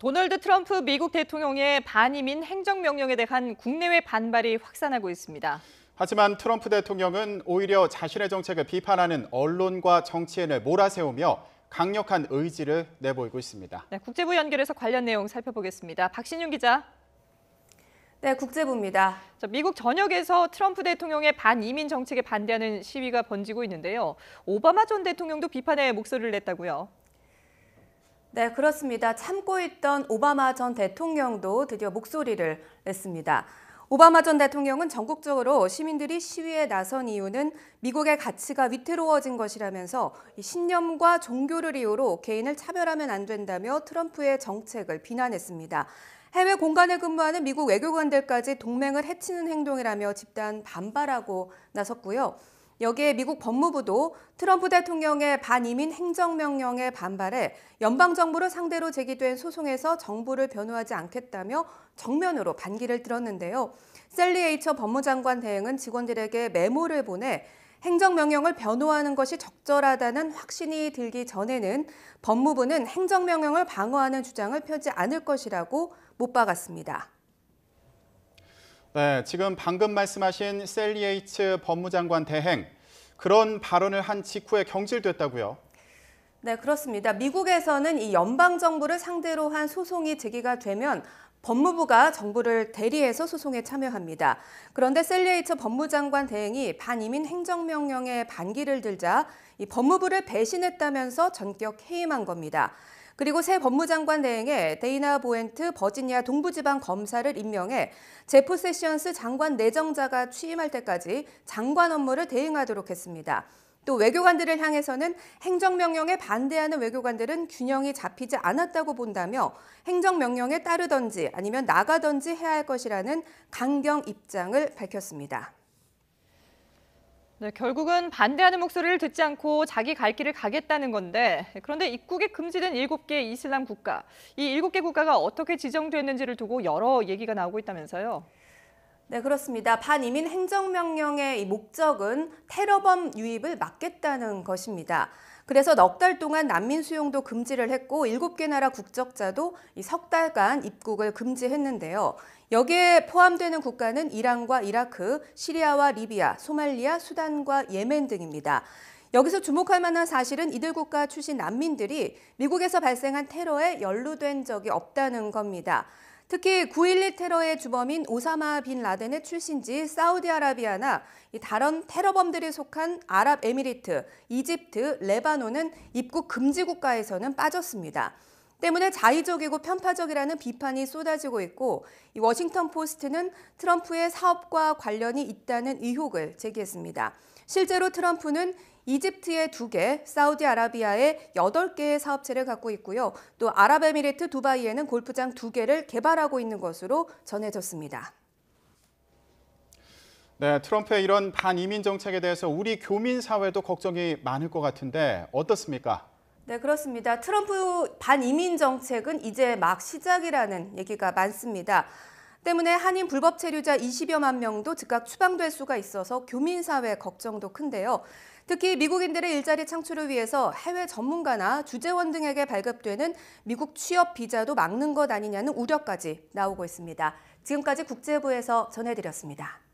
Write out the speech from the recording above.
도널드 트럼프 미국 대통령의 반이민 행정명령에 대한 국내외 반발이 확산하고 있습니다. 하지만 트럼프 대통령은 오히려 자신의 정책을 비판하는 언론과 정치인을 몰아세우며 강력한 의지를 내보이고 있습니다. 네, 국제부 연결해서 관련 내용 살펴보겠습니다. 박신윤 기자. 네, 국제부입니다. 미국 전역에서 트럼프 대통령의 반이민 정책에 반대하는 시위가 번지고 있는데요. 오바마 전 대통령도 비판의 목소리를 냈다고요. 네, 그렇습니다. 참고 있던 오바마 전 대통령도 드디어 목소리를 냈습니다. 오바마 전 대통령은 전국적으로 시민들이 시위에 나선 이유는 미국의 가치가 위태로워진 것이라면서 신념과 종교를 이유로 개인을 차별하면 안 된다며 트럼프의 정책을 비난했습니다. 해외 공간에 근무하는 미국 외교관들까지 동맹을 해치는 행동이라며 집단 반발하고 나섰고요. 여기에 미국 법무부도 트럼프 대통령의 반이민 행정명령에 반발해 연방정부를 상대로 제기된 소송에서 정부를 변호하지 않겠다며 정면으로 반기를 들었는데요. 셀리 에이처 법무장관 대행은 직원들에게 메모를 보내 행정명령을 변호하는 것이 적절하다는 확신이 들기 전에는 법무부는 행정명령을 방어하는 주장을 펴지 않을 것이라고 못 박았습니다. 네, 지금 방금 말씀하신 셀리 에이츠 법무장관 대행, 그런 발언을 한 직후에 경질됐다고요? 네, 그렇습니다. 미국에서는 이 연방정부를 상대로 한 소송이 제기가 되면 법무부가 정부를 대리해서 소송에 참여합니다. 그런데 셀리 에이처 법무장관 대행이 반이민 행정명령에 반기를 들자 이 법무부를 배신했다면서 전격 해임한 겁니다. 그리고 새 법무장관 대행에 데이나 보엔트 버지니아 동부지방 검사를 임명해 제프 세션스 장관 내정자가 취임할 때까지 장관 업무를 대행하도록 했습니다. 또 외교관들을 향해서는 행정명령에 반대하는 외교관들은 균형이 잡히지 않았다고 본다며 행정명령에 따르던지 아니면 나가던지 해야 할 것이라는 강경 입장을 밝혔습니다. 네, 결국은 반대하는 목소리를 듣지 않고 자기 갈 길을 가겠다는 건데, 그런데 입국에 금지된 7개 이슬람 국가, 이 7개 국가가 어떻게 지정됐는지를 두고 여러 얘기가 나오고 있다면서요. 네, 그렇습니다. 반이민 행정명령의 이 목적은 테러범 유입을 막겠다는 것입니다. 그래서 넉 달 동안 난민 수용도 금지를 했고 7개 나라 국적자도 이 석 달간 입국을 금지했는데요. 여기에 포함되는 국가는 이란과 이라크, 시리아와 리비아, 소말리아, 수단과 예멘 등입니다. 여기서 주목할 만한 사실은 이들 국가 출신 난민들이 미국에서 발생한 테러에 연루된 적이 없다는 겁니다. 특히 9.11 테러의 주범인 오사마 빈 라덴의 출신지 사우디아라비아나 다른 테러범들이 속한 아랍에미리트, 이집트, 레바논은 입국 금지 국가에서는 빠졌습니다. 때문에 자의적이고 편파적이라는 비판이 쏟아지고 있고 이 워싱턴 포스트는 트럼프의 사업과 관련이 있다는 의혹을 제기했습니다. 실제로 트럼프는 이집트에 2개, 사우디아라비아에 8개의 사업체를 갖고 있고요. 또 아랍에미리트 두바이에는 골프장 2개를 개발하고 있는 것으로 전해졌습니다. 네, 트럼프의 이런 반이민 정책에 대해서 우리 교민 사회도 걱정이 많을 것 같은데 어떻습니까? 네, 그렇습니다. 트럼프 반이민 정책은 이제 막 시작이라는 얘기가 많습니다. 때문에 한인 불법 체류자 20여만 명도 즉각 추방될 수가 있어서 교민사회 걱정도 큰데요. 특히 미국인들의 일자리 창출을 위해서 해외 전문가나 주재원 등에게 발급되는 미국 취업 비자도 막는 것 아니냐는 우려까지 나오고 있습니다. 지금까지 국제부에서 전해드렸습니다.